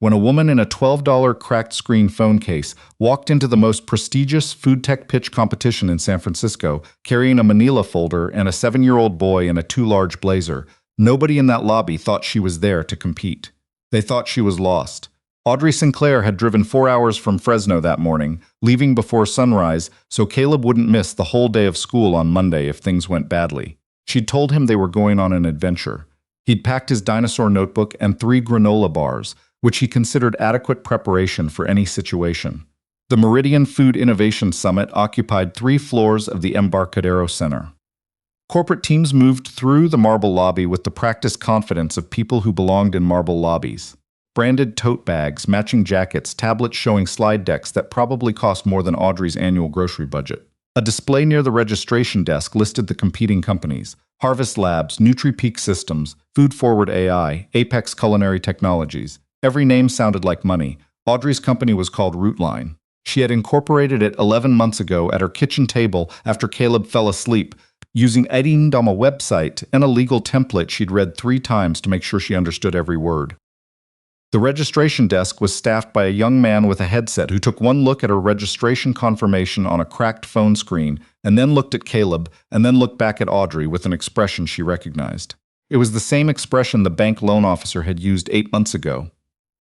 when a woman in a $12 cracked screen phone case walked into the most prestigious food tech pitch competition in San Francisco, carrying a manila folder and a 7-year-old boy in a too large blazer. Nobody in that lobby thought she was there to compete. They thought she was lost. Audrey Sinclair had driven 4 hours from Fresno that morning, leaving before sunrise so Caleb wouldn't miss the whole day of school on Monday if things went badly. She'd told him they were going on an adventure. He'd packed his dinosaur notebook and 3 granola bars, which he considered adequate preparation for any situation. The Meridian Food Innovation Summit occupied 3 floors of the Embarcadero Center. Corporate teams moved through the marble lobby with the practiced confidence of people who belonged in marble lobbies. Branded tote bags, matching jackets, tablets showing slide decks that probably cost more than Audrey's annual grocery budget. A display near the registration desk listed the competing companies: Harvest Labs, NutriPeak Systems, Food Forward AI, Apex Culinary Technologies. Every name sounded like money. Audrey's company was called Rootline. She had incorporated it 11 months ago at her kitchen table after Caleb fell asleep, using editing on a website and a legal template she'd read 3 times to make sure she understood every word. The registration desk was staffed by a young man with a headset who took one look at her registration confirmation on a cracked phone screen and then looked at Caleb and then looked back at Audrey with an expression she recognized. It was the same expression the bank loan officer had used 8 months ago.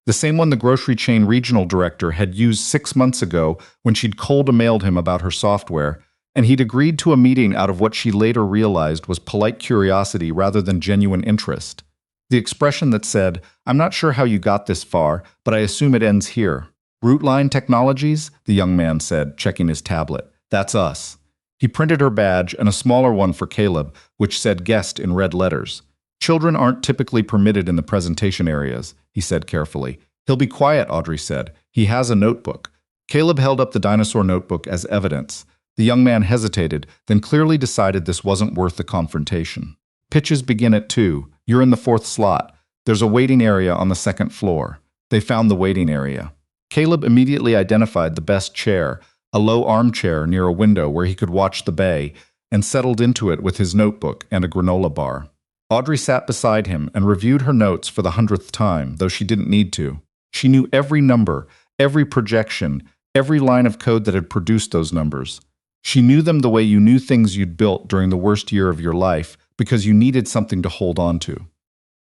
The same one the grocery chain regional director had used 6 months ago when she'd cold-mailed him about her software, and he'd agreed to a meeting out of what she later realized was polite curiosity rather than genuine interest. The expression that said, "I'm not sure how you got this far, but I assume it ends here." "Rootline Technologies?" the young man said, checking his tablet. "That's us." He printed her badge and a smaller one for Caleb, which said guest in red letters. "Children aren't typically permitted in the presentation areas," he said carefully. "He'll be quiet," Audrey said. "He has a notebook." Caleb held up the dinosaur notebook as evidence. The young man hesitated, then clearly decided this wasn't worth the confrontation. "Pitches begin at 2. You're in the 4th slot. There's a waiting area on the 2nd floor." They found the waiting area. Caleb immediately identified the best chair, a low armchair near a window where he could watch the bay, and settled into it with his notebook and a granola bar. Audrey sat beside him and reviewed her notes for the 100th time, though she didn't need to. She knew every number, every projection, every line of code that had produced those numbers. She knew them the way you knew things you'd built during the worst year of your life, because you needed something to hold on to.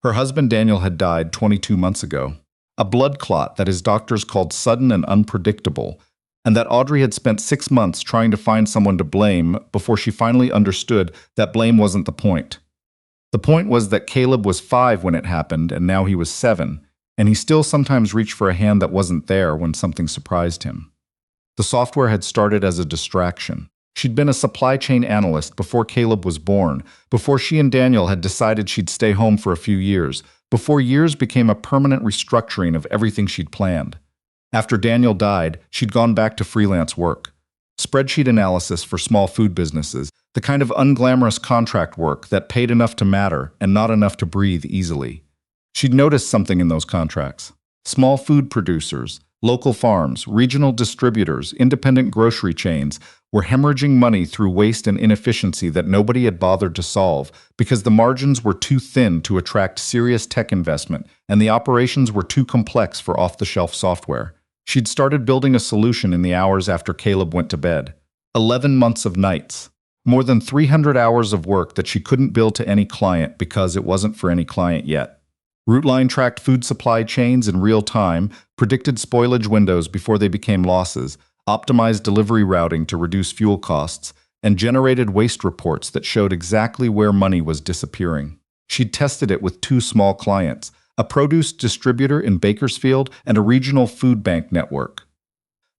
Her husband Daniel had died 22 months ago, a blood clot that his doctors called sudden and unpredictable, and that Audrey had spent 6 months trying to find someone to blame before she finally understood that blame wasn't the point. The point was that Caleb was 5 when it happened, and now he was 7, and he still sometimes reached for a hand that wasn't there when something surprised him. The software had started as a distraction. She'd been a supply chain analyst before Caleb was born, before she and Daniel had decided she'd stay home for a few years, before years became a permanent restructuring of everything she'd planned. After Daniel died, she'd gone back to freelance work. Spreadsheet analysis for small food businesses, the kind of unglamorous contract work that paid enough to matter and not enough to breathe easily. She'd noticed something in those contracts. Small food producers, local farms, regional distributors, independent grocery chains were hemorrhaging money through waste and inefficiency that nobody had bothered to solve because the margins were too thin to attract serious tech investment and the operations were too complex for off-the-shelf software. She'd started building a solution in the hours after Caleb went to bed. 11 months of nights. More than 300 hours of work that she couldn't bill to any client because it wasn't for any client yet. Rootline tracked food supply chains in real time, predicted spoilage windows before they became losses, optimized delivery routing to reduce fuel costs, and generated waste reports that showed exactly where money was disappearing. She'd tested it with 2 small clients, a produce distributor in Bakersfield and a regional food bank network.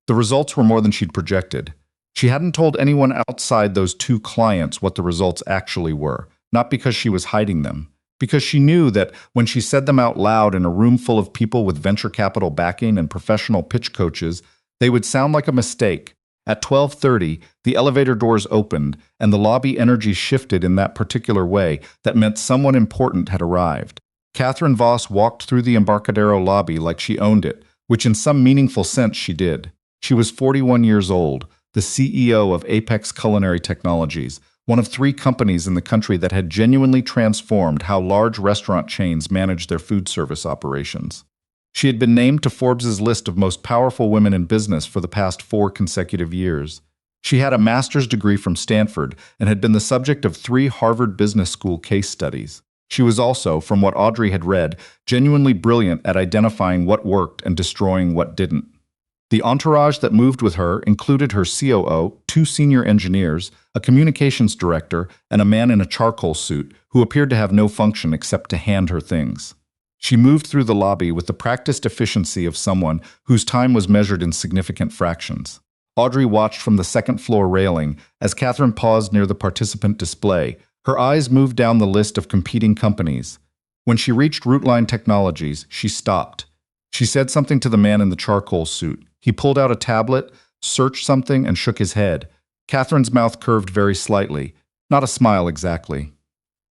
The results were more than she'd projected. She hadn't told anyone outside those 2 clients what the results actually were, not because she was hiding them, because she knew that when she said them out loud in a room full of people with venture capital backing and professional pitch coaches, they would sound like a mistake. At 12:30, the elevator doors opened, and the lobby energy shifted in that particular way that meant someone important had arrived. Catherine Voss walked through the Embarcadero lobby like she owned it, which in some meaningful sense she did. She was 41 years old, the CEO of Apex Culinary Technologies, one of 3 companies in the country that had genuinely transformed how large restaurant chains managed their food service operations. She had been named to Forbes's list of most powerful women in business for the past 4 consecutive years. She had a master's degree from Stanford and had been the subject of 3 Harvard Business School case studies. She was also, from what Audrey had read, genuinely brilliant at identifying what worked and destroying what didn't. The entourage that moved with her included her COO, 2 senior engineers, a communications director, and a man in a charcoal suit who appeared to have no function except to hand her things. She moved through the lobby with the practiced efficiency of someone whose time was measured in significant fractions. Audrey watched from the second-floor railing as Catherine paused near the participant display. Her eyes moved down the list of competing companies. When she reached Rootline Technologies, she stopped. She said something to the man in the charcoal suit. He pulled out a tablet, searched something, and shook his head. Catherine's mouth curved very slightly. Not a smile exactly.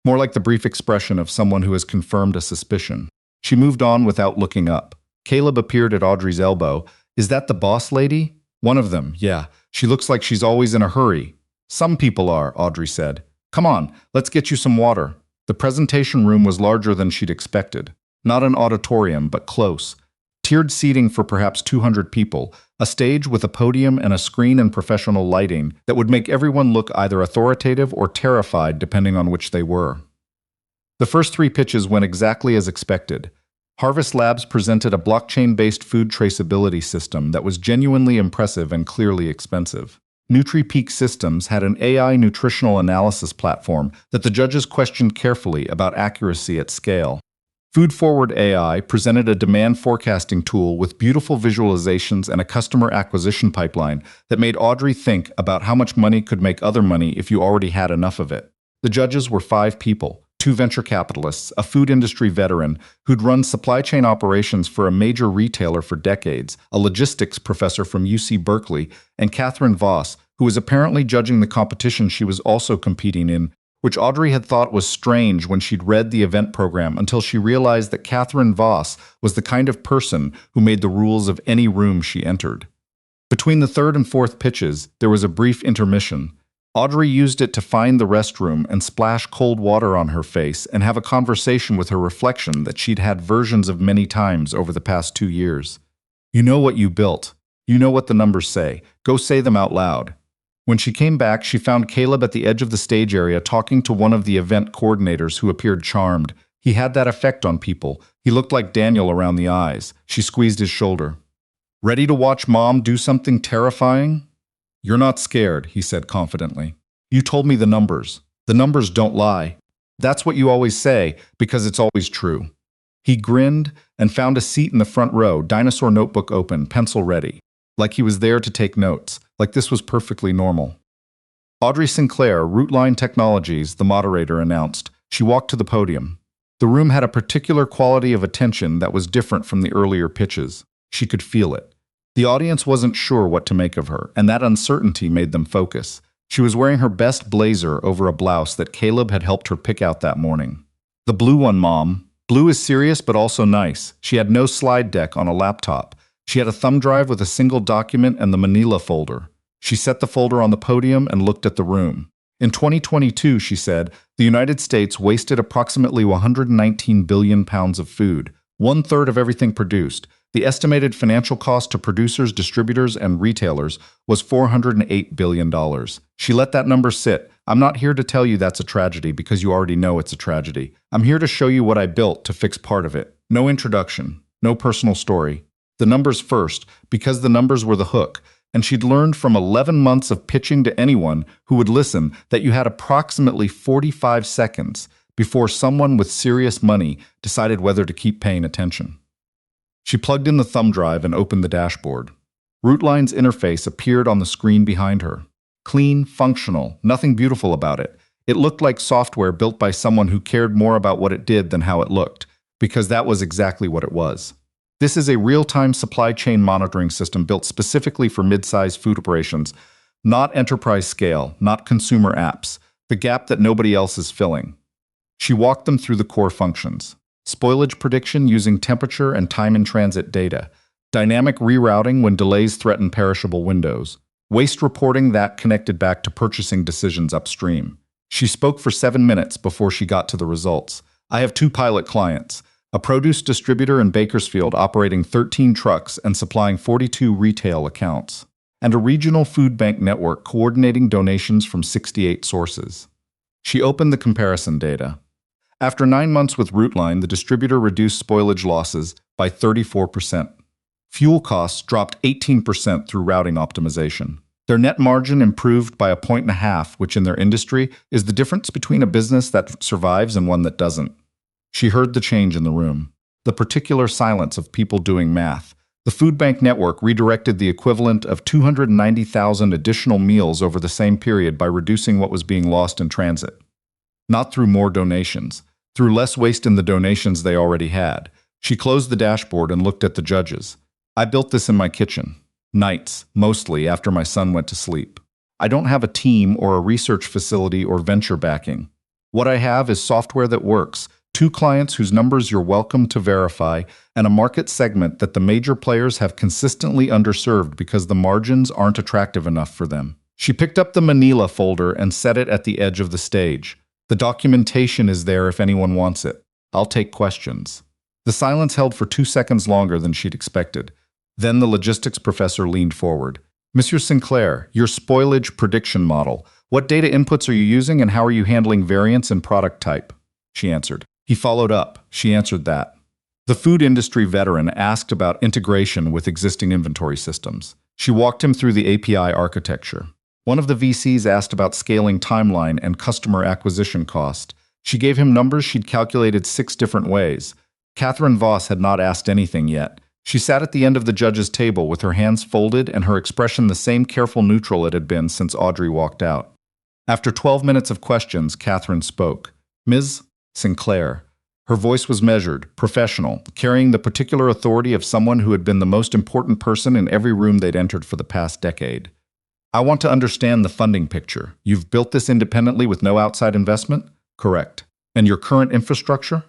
More like the brief expression of someone who has confirmed a suspicion. She moved on without looking up. Caleb appeared at Audrey's elbow. "Is that the boss lady?" "One of them, yeah. She looks like she's always in a hurry." "Some people are," Audrey said. "Come on, let's get you some water." The presentation room was larger than she'd expected. Not an auditorium, but close. Tiered seating for perhaps 200 people, a stage with a podium and a screen and professional lighting that would make everyone look either authoritative or terrified depending on which they were. The first 3 pitches went exactly as expected. Harvest Labs presented a blockchain-based food traceability system that was genuinely impressive and clearly expensive. NutriPeak Systems had an AI nutritional analysis platform that the judges questioned carefully about accuracy at scale. Food Forward AI presented a demand forecasting tool with beautiful visualizations and a customer acquisition pipeline that made Audrey think about how much money could make other money if you already had enough of it. The judges were 5 people, 2 venture capitalists, a food industry veteran who'd run supply chain operations for a major retailer for decades, a logistics professor from UC Berkeley, and Catherine Voss, who was apparently judging the competition she was also competing in, which Audrey had thought was strange when she'd read the event program until she realized that Catherine Voss was the kind of person who made the rules of any room she entered. Between the 3rd and 4th pitches, there was a brief intermission. Audrey used it to find the restroom and splash cold water on her face and have a conversation with her reflection that she'd had versions of many times over the past 2 years. "You know what you built. You know what the numbers say. Go say them out loud." When she came back, she found Caleb at the edge of the stage area talking to one of the event coordinators who appeared charmed. He had that effect on people. He looked like Daniel around the eyes. She squeezed his shoulder. "Ready to watch Mom do something terrifying?" "You're not scared," he said confidently. "You told me the numbers. The numbers don't lie. That's what you always say, because it's always true." He grinned and found a seat in the front row, dinosaur notebook open, pencil ready. Like he was there to take notes, like this was perfectly normal. Audrey Sinclair, Rootline Technologies, the moderator announced. She walked to the podium. The room had a particular quality of attention that was different from the earlier pitches. She could feel it. The audience wasn't sure what to make of her, and that uncertainty made them focus. She was wearing her best blazer over a blouse that Caleb had helped her pick out that morning. "The blue one, Mom. Blue is serious but also nice." She had no slide deck on a laptop. She had a thumb drive with a single document and the manila folder. She set the folder on the podium and looked at the room. In 2022, she said, the United States wasted approximately 119 billion pounds of food, 1/3 of everything produced. The estimated financial cost to producers, distributors, and retailers was $408 billion. She let that number sit. "I'm not here to tell you that's a tragedy because you already know it's a tragedy. I'm here to show you what I built to fix part of it. No introduction, no personal story. The numbers first, because the numbers were the hook, and she'd learned from 11 months of pitching to anyone who would listen that you had approximately 45 seconds before someone with serious money decided whether to keep paying attention. She plugged in the thumb drive and opened the dashboard. Rootline's interface appeared on the screen behind her. Clean, functional, nothing beautiful about it. It looked like software built by someone who cared more about what it did than how it looked, because that was exactly what it was. This is a real-time supply chain monitoring system built specifically for mid-sized food operations, not enterprise scale, not consumer apps, the gap that nobody else is filling. She walked them through the core functions. Spoilage prediction using temperature and time-in-transit data. Dynamic rerouting when delays threaten perishable windows. Waste reporting that connected back to purchasing decisions upstream. She spoke for 7 minutes before she got to the results. "I have 2 pilot clients. A produce distributor in Bakersfield operating 13 trucks and supplying 42 retail accounts, and a regional food bank network coordinating donations from 68 sources. She opened the comparison data. After 9 months with Rootline, the distributor reduced spoilage losses by 34%. Fuel costs dropped 18% through routing optimization. Their net margin improved by 1.5 points, which in their industry is the difference between a business that survives and one that doesn't. She heard the change in the room, the particular silence of people doing math. The food bank network redirected the equivalent of 290,000 additional meals over the same period by reducing what was being lost in transit. Not through more donations, through less waste in the donations they already had. She closed the dashboard and looked at the judges. I built this in my kitchen. Nights, mostly after my son went to sleep. I don't have a team or a research facility or venture backing. What I have is software that works, 2 clients whose numbers you're welcome to verify, and a market segment that the major players have consistently underserved because the margins aren't attractive enough for them. She picked up the manila folder and set it at the edge of the stage. The documentation is there if anyone wants it. I'll take questions. The silence held for 2 seconds longer than she'd expected. Then the logistics professor leaned forward. Monsieur Sinclair, your spoilage prediction model. What data inputs are you using and how are you handling variance in product type? She answered. He followed up. She answered that. The food industry veteran asked about integration with existing inventory systems. She walked him through the API architecture. One of the VCs asked about scaling timeline and customer acquisition cost. She gave him numbers she'd calculated 6 different ways. Catherine Voss had not asked anything yet. She sat at the end of the judge's table with her hands folded and her expression the same careful neutral it had been since Audrey walked out. After 12 minutes of questions, Catherine spoke. Ms. Sinclair. Her voice was measured, professional, carrying the particular authority of someone who had been the most important person in every room they'd entered for the past decade. I want to understand the funding picture. You've built this independently with no outside investment? Correct. And your current infrastructure?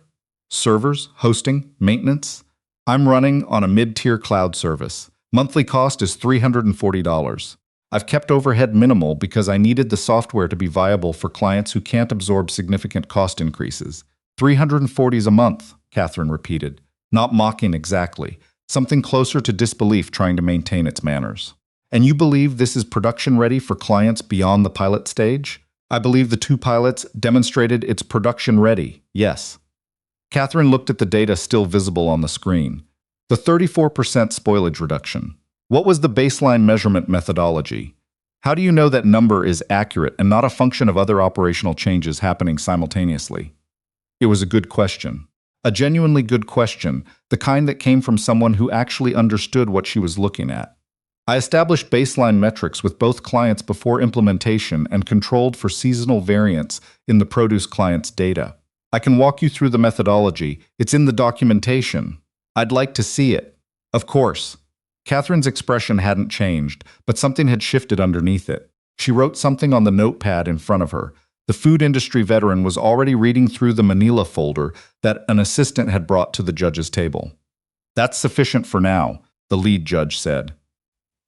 Servers, hosting, maintenance? I'm running on a mid-tier cloud service. Monthly cost is $340. I've kept overhead minimal because I needed the software to be viable for clients who can't absorb significant cost increases. $340 a month, Catherine repeated, not mocking exactly, something closer to disbelief trying to maintain its manners. And you believe this is production ready for clients beyond the pilot stage? I believe the 2 pilots demonstrated it's production ready, yes. Catherine looked at the data still visible on the screen. The 34% spoilage reduction. What was the baseline measurement methodology? How do you know that number is accurate and not a function of other operational changes happening simultaneously? It was a good question. A genuinely good question, the kind that came from someone who actually understood what she was looking at. I established baseline metrics with both clients before implementation and controlled for seasonal variance in the produce client's data. I can walk you through the methodology. It's in the documentation. I'd like to see it. Of course. Catherine's expression hadn't changed, but something had shifted underneath it. She wrote something on the notepad in front of her. The food industry veteran was already reading through the manila folder that an assistant had brought to the judge's table. That's sufficient for now, the lead judge said.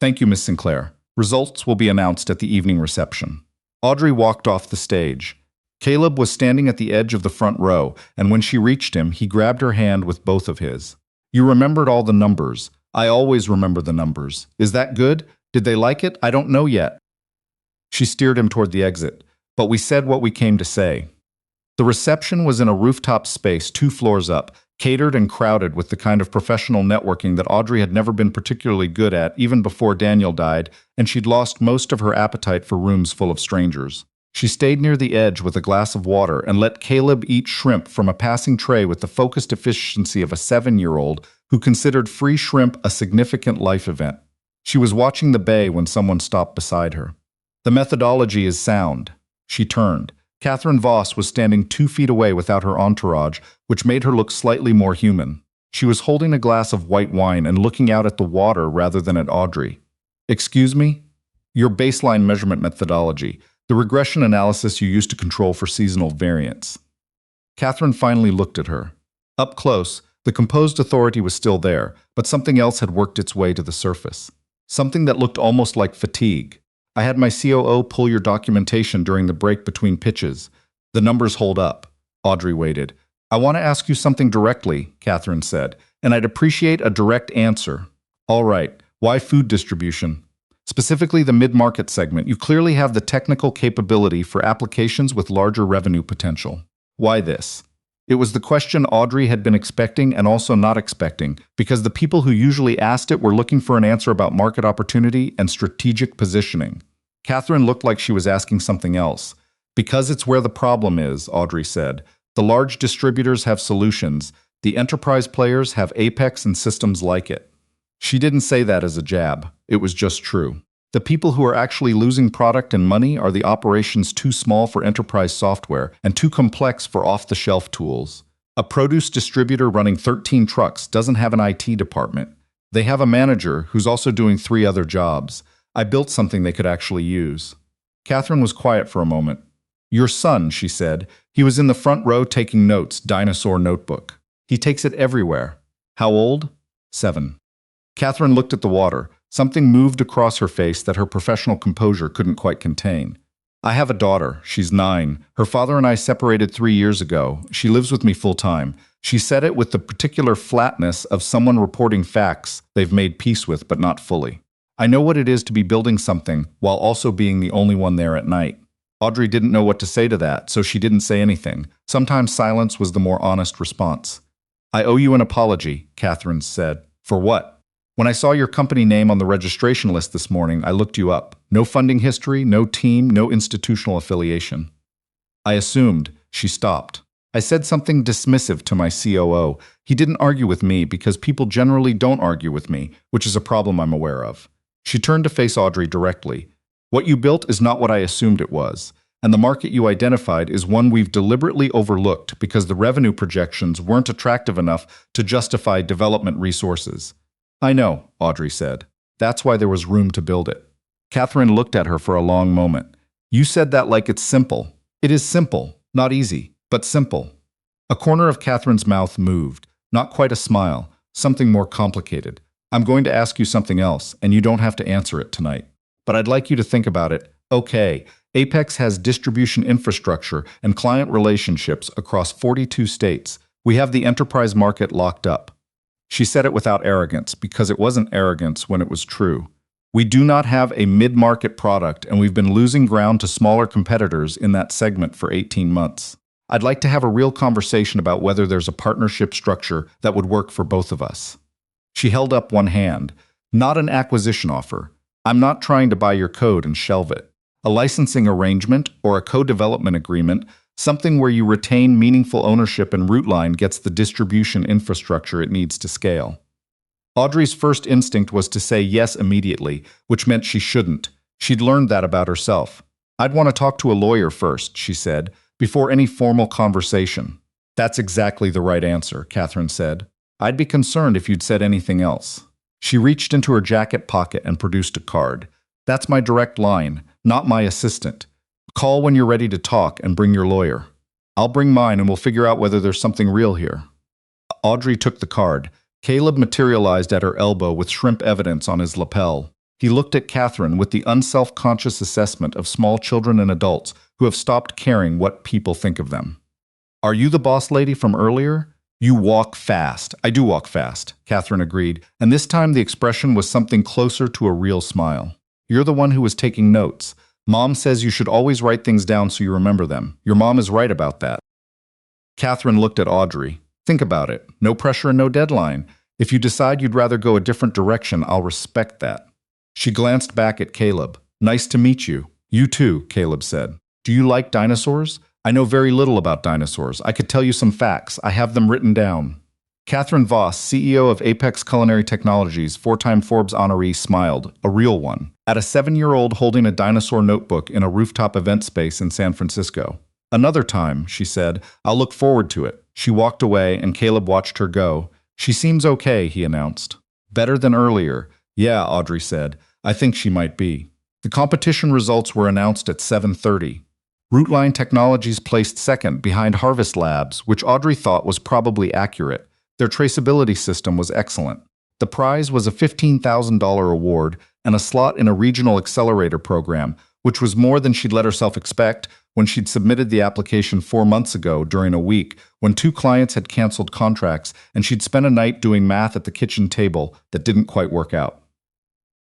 Thank you, Miss Sinclair. Results will be announced at the evening reception. Audrey walked off the stage. Caleb was standing at the edge of the front row, and when she reached him, he grabbed her hand with both of his. You remembered all the numbers. I always remember the numbers. Is that good? Did they like it? I don't know yet. She steered him toward the exit, but we said what we came to say. The reception was in a rooftop space 2 floors up, catered and crowded with the kind of professional networking that Audrey had never been particularly good at even before Daniel died, and she'd lost most of her appetite for rooms full of strangers. She stayed near the edge with a glass of water and let Caleb eat shrimp from a passing tray with the focused efficiency of a 7-year-old who considered free shrimp a significant life event. She was watching the bay when someone stopped beside her. The methodology is sound. She turned. Catherine Voss was standing 2 feet away without her entourage, which made her look slightly more human. She was holding a glass of white wine and looking out at the water rather than at Audrey. Excuse me? Your baseline measurement methodology. The regression analysis you used to control for seasonal variance. Catherine finally looked at her. Up close, the composed authority was still there, but something else had worked its way to the surface. Something that looked almost like fatigue. I had my COO pull your documentation during the break between pitches. The numbers hold up. Audrey waited. I want to ask you something directly, Catherine said, and I'd appreciate a direct answer. All right, why food distribution? Specifically the mid-market segment, you clearly have the technical capability for applications with larger revenue potential. Why this? It was the question Audrey had been expecting and also not expecting, because the people who usually asked it were looking for an answer about market opportunity and strategic positioning. Catherine looked like she was asking something else. Because it's where the problem is, Audrey said. The large distributors have solutions. The enterprise players have Apex and systems like it. She didn't say that as a jab. It was just true. The people who are actually losing product and money are the operations too small for enterprise software and too complex for off-the-shelf tools. A produce distributor running 13 trucks doesn't have an IT department. They have a manager who's also doing 3 other jobs. I built something they could actually use. Catherine was quiet for a moment. Your son, she said. He was in the front row taking notes, dinosaur notebook. He takes it everywhere. How old? 7. Catherine looked at the water. Something moved across her face that her professional composure couldn't quite contain. I have a daughter. She's 9. Her father and I separated 3 years ago. She lives with me full-time. She said it with the particular flatness of someone reporting facts they've made peace with, but not fully. I know what it is to be building something while also being the only one there at night. Audrey didn't know what to say to that, so she didn't say anything. Sometimes silence was the more honest response. I owe you an apology, Catherine said. For what? When I saw your company name on the registration list this morning, I looked you up. No funding history, no team, no institutional affiliation. I assumed. She stopped. I said something dismissive to my COO. He didn't argue with me because people generally don't argue with me, which is a problem I'm aware of. She turned to face Audrey directly. What you built is not what I assumed it was, and the market you identified is one we've deliberately overlooked because the revenue projections weren't attractive enough to justify development resources. I know, Audrey said. That's why there was room to build it. Catherine looked at her for a long moment. You said that like it's simple. It is simple, not easy, but simple. A corner of Catherine's mouth moved, not quite a smile, something more complicated. I'm going to ask you something else, and you don't have to answer it tonight. But I'd like you to think about it. Okay, Apex has distribution infrastructure and client relationships across 42 states. We have the enterprise market locked up. She said it without arrogance, because it wasn't arrogance when it was true. We do not have a mid-market product, and we've been losing ground to smaller competitors in that segment for 18 months. I'd like to have a real conversation about whether there's a partnership structure that would work for both of us. She held up one hand. Not an acquisition offer. I'm not trying to buy your code and shelve it. A licensing arrangement or a co-development agreement, something where you retain meaningful ownership and Rootline gets the distribution infrastructure it needs to scale. Audrey's first instinct was to say yes immediately, which meant she shouldn't. She'd learned that about herself. I'd want to talk to a lawyer first, she said, before any formal conversation. That's exactly the right answer, Catherine said. I'd be concerned if you'd said anything else. She reached into her jacket pocket and produced a card. That's my direct line, not my assistant. Call when you're ready to talk and bring your lawyer. I'll bring mine and we'll figure out whether there's something real here. Audrey took the card. Caleb materialized at her elbow with shrimp evidence on his lapel. He looked at Catherine with the unself-conscious assessment of small children and adults who have stopped caring what people think of them. Are you the boss lady from earlier? You walk fast. I do walk fast, Catherine agreed, and this time the expression was something closer to a real smile. You're the one who was taking notes. Mom says you should always write things down so you remember them. Your mom is right about that. Catherine looked at Audrey. Think about it. No pressure and no deadline. If you decide you'd rather go a different direction, I'll respect that. She glanced back at Caleb. Nice to meet you. You too, Caleb said. Do you like dinosaurs? I know very little about dinosaurs. I could tell you some facts. I have them written down. Catherine Voss, CEO of Apex Culinary Technologies, 4-time Forbes honoree, smiled, a real one, at a 7-year-old holding a dinosaur notebook in a rooftop event space in San Francisco. Another time, she said, I'll look forward to it. She walked away and Caleb watched her go. She seems okay, he announced. Better than earlier. Yeah, Audrey said. I think she might be. The competition results were announced at 7:30. Rootline Technologies placed second behind Harvest Labs, which Audrey thought was probably accurate. Their traceability system was excellent. The prize was a $15,000 award and a slot in a regional accelerator program, which was more than she'd let herself expect when she'd submitted the application 4 months ago during a week when 2 clients had canceled contracts and she'd spent a night doing math at the kitchen table that didn't quite work out.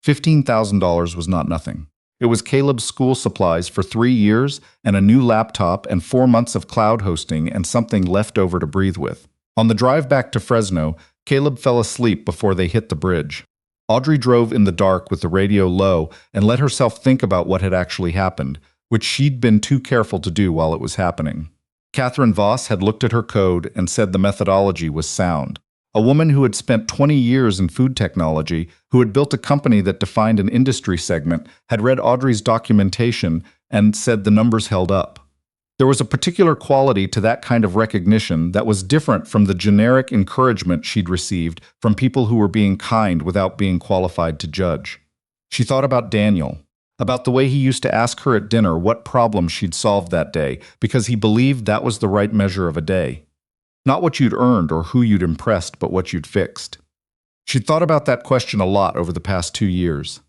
$15,000 was not nothing. It was Caleb's school supplies for 3 years and a new laptop and 4 months of cloud hosting and something left over to breathe with. On the drive back to Fresno, Caleb fell asleep before they hit the bridge. Audrey drove in the dark with the radio low and let herself think about what had actually happened, which she'd been too careful to do while it was happening. Catherine Voss had looked at her code and said the methodology was sound. A woman who had spent 20 years in food technology, who had built a company that defined an industry segment, had read Audrey's documentation and said the numbers held up. There was a particular quality to that kind of recognition that was different from the generic encouragement she'd received from people who were being kind without being qualified to judge. She thought about Daniel, about the way he used to ask her at dinner what problem she'd solved that day, because he believed that was the right measure of a day. Not what you'd earned or who you'd impressed, but what you'd fixed. She'd thought about that question a lot over the past 2 years.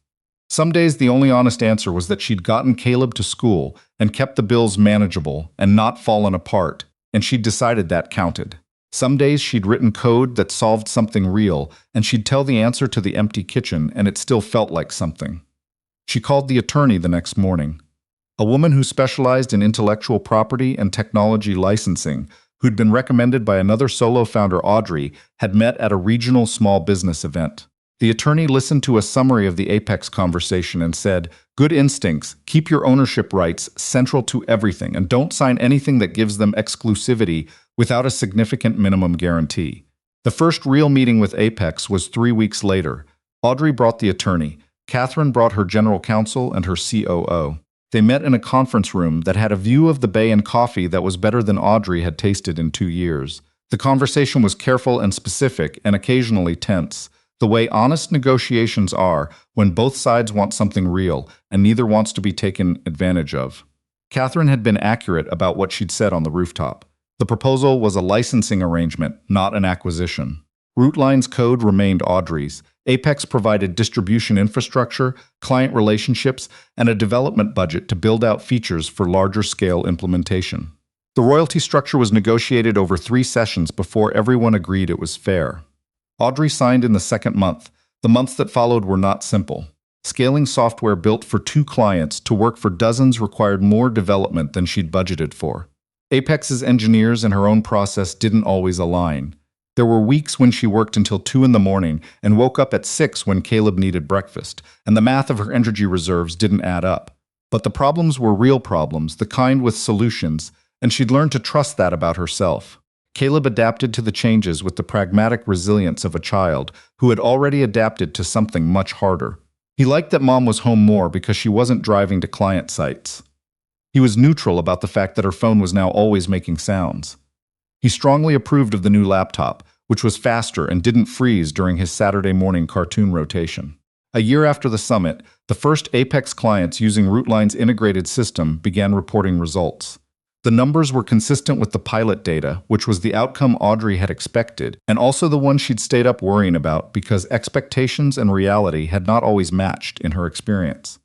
Some days the only honest answer was that she'd gotten Caleb to school and kept the bills manageable and not fallen apart, and she'd decided that counted. Some days she'd written code that solved something real, and she'd tell the answer to the empty kitchen, and it still felt like something. She called the attorney the next morning. A woman who specialized in intellectual property and technology licensing, who'd been recommended by another solo founder, Audrey, had met at a regional small business event. The attorney listened to a summary of the Apex conversation and said, "Good instincts, keep your ownership rights central to everything, and don't sign anything that gives them exclusivity without a significant minimum guarantee." The first real meeting with Apex was 3 weeks later. Audrey brought the attorney. Catherine brought her general counsel and her COO. They met in a conference room that had a view of the bay and coffee that was better than Audrey had tasted in 2 years. The conversation was careful and specific and occasionally tense, the way honest negotiations are when both sides want something real and neither wants to be taken advantage of. Catherine had been accurate about what she'd said on the rooftop. The proposal was a licensing arrangement, not an acquisition. Rootline's code remained Audrey's. Apex provided distribution infrastructure, client relationships, and a development budget to build out features for larger-scale implementation. The royalty structure was negotiated over 3 sessions before everyone agreed it was fair. Audrey signed in the second month. The months that followed were not simple. Scaling software built for 2 clients to work for dozens required more development than she'd budgeted for. Apex's engineers and her own process didn't always align. There were weeks when she worked until 2 in the morning and woke up at 6 when Caleb needed breakfast, and the math of her energy reserves didn't add up. But the problems were real problems, the kind with solutions, and she'd learned to trust that about herself. Caleb adapted to the changes with the pragmatic resilience of a child who had already adapted to something much harder. He liked that Mom was home more because she wasn't driving to client sites. He was neutral about the fact that her phone was now always making sounds. He strongly approved of the new laptop, which was faster and didn't freeze during his Saturday morning cartoon rotation. A year after the summit, the first Apex clients using Rootline's integrated system began reporting results. The numbers were consistent with the pilot data, which was the outcome Audrey had expected, and also the one she'd stayed up worrying about because expectations and reality had not always matched in her experience.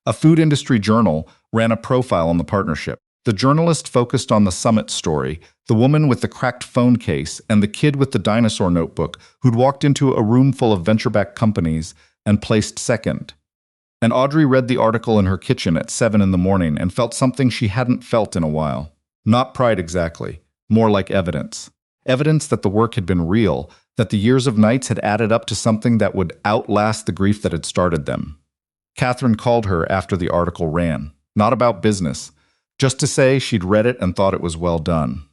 A food industry journal ran a profile on the partnership. The journalist focused on the summit story, the woman with the cracked phone case, and the kid with the dinosaur notebook who'd walked into a room full of venture-backed companies and placed second. And Audrey read the article in her kitchen at 7 in the morning and felt something she hadn't felt in a while. Not pride exactly, more like evidence. Evidence that the work had been real, that the years of nights had added up to something that would outlast the grief that had started them. Catherine called her after the article ran, not about business, just to say she'd read it and thought it was well done.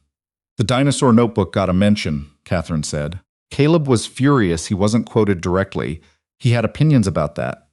The dinosaur notebook got a mention, Catherine said. Caleb was furious he wasn't quoted directly. He had opinions about that.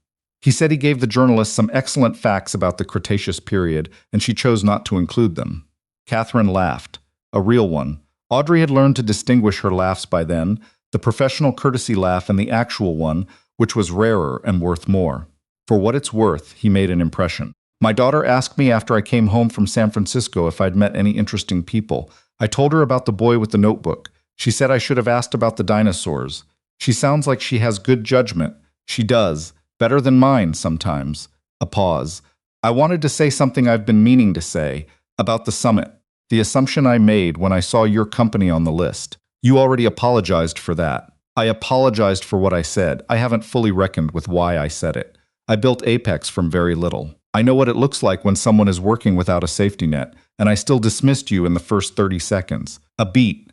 He said he gave the journalist some excellent facts about the Cretaceous period, and she chose not to include them. Catherine laughed. A real one. Audrey had learned to distinguish her laughs by then, the professional courtesy laugh and the actual one, which was rarer and worth more. For what it's worth, he made an impression. My daughter asked me after I came home from San Francisco if I'd met any interesting people. I told her about the boy with the notebook. She said I should have asked about the dinosaurs. She sounds like she has good judgment. She does. Better than mine, sometimes. A pause. I wanted to say something I've been meaning to say about the summit. The assumption I made when I saw your company on the list. You already apologized for that. I apologized for what I said. I haven't fully reckoned with why I said it. I built Apex from very little. I know what it looks like when someone is working without a safety net, and I still dismissed you in the first 30 seconds. A beat.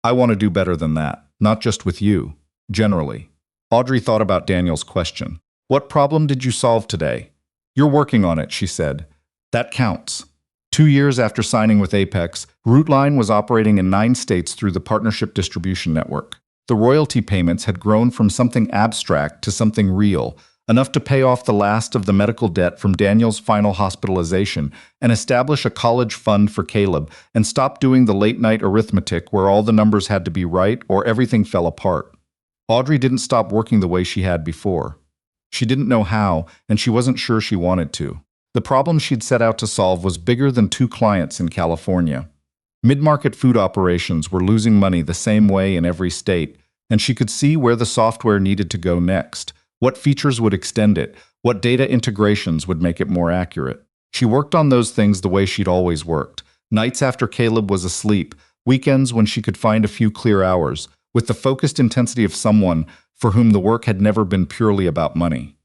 I want to do better than that, not just with you. Generally. Audrey thought about Daniel's question. What problem did you solve today? You're working on it, she said. That counts. 2 years after signing with Apex, Rootline was operating in 9 states through the partnership distribution network. The royalty payments had grown from something abstract to something real, enough to pay off the last of the medical debt from Daniel's final hospitalization and establish a college fund for Caleb and stop doing the late-night arithmetic where all the numbers had to be right or everything fell apart. Audrey didn't stop working the way she had before. She didn't know how, and she wasn't sure she wanted to. The problem she'd set out to solve was bigger than 2 clients in California. Mid-market food operations were losing money the same way in every state, and she could see where the software needed to go next, what features would extend it, what data integrations would make it more accurate. She worked on those things the way she'd always worked, nights after Caleb was asleep, weekends when she could find a few clear hours, with the focused intensity of someone for whom the work had never been purely about money.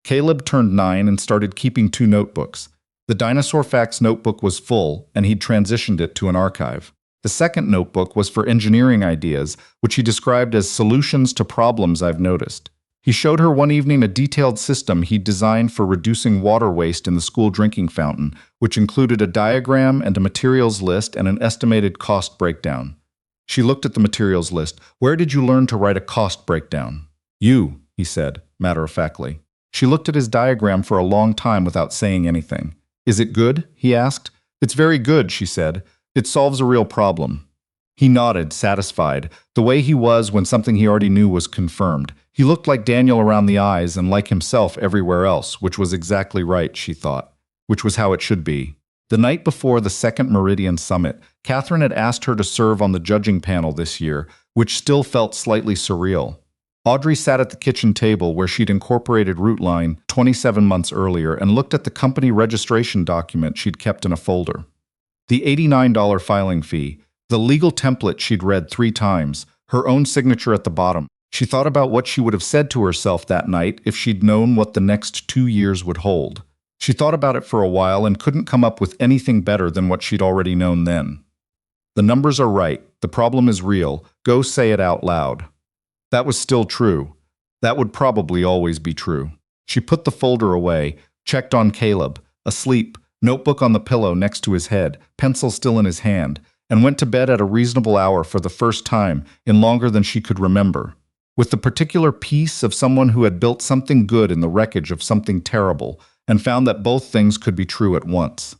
Caleb turned 9 and started keeping 2 notebooks. The Dinosaur Facts notebook was full, and he'd transitioned it to an archive. The second notebook was for engineering ideas, which he described as solutions to problems I've noticed. He showed her one evening a detailed system he'd designed for reducing water waste in the school drinking fountain, which included a diagram and a materials list and an estimated cost breakdown. She looked at the materials list. Where did you learn to write a cost breakdown? You, he said, matter-of-factly. She looked at his diagram for a long time without saying anything. Is it good? He asked. It's very good, she said. It solves a real problem. He nodded, satisfied, the way he was when something he already knew was confirmed. He looked like Daniel around the eyes and like himself everywhere else, which was exactly right, she thought. Which was how it should be. The night before the second Meridian Summit, Catherine had asked her to serve on the judging panel this year, which still felt slightly surreal. Audrey sat at the kitchen table where she'd incorporated Rootline 27 months earlier and looked at the company registration document she'd kept in a folder. The $89 filing fee, the legal template she'd read 3 times, her own signature at the bottom. She thought about what she would have said to herself that night if she'd known what the next 2 years would hold. She thought about it for a while and couldn't come up with anything better than what she'd already known then. The numbers are right. The problem is real. Go say it out loud. That was still true. That would probably always be true. She put the folder away, checked on Caleb, asleep, notebook on the pillow next to his head, pencil still in his hand, and went to bed at a reasonable hour for the first time in longer than she could remember, with the particular peace of someone who had built something good in the wreckage of something terrible and found that both things could be true at once.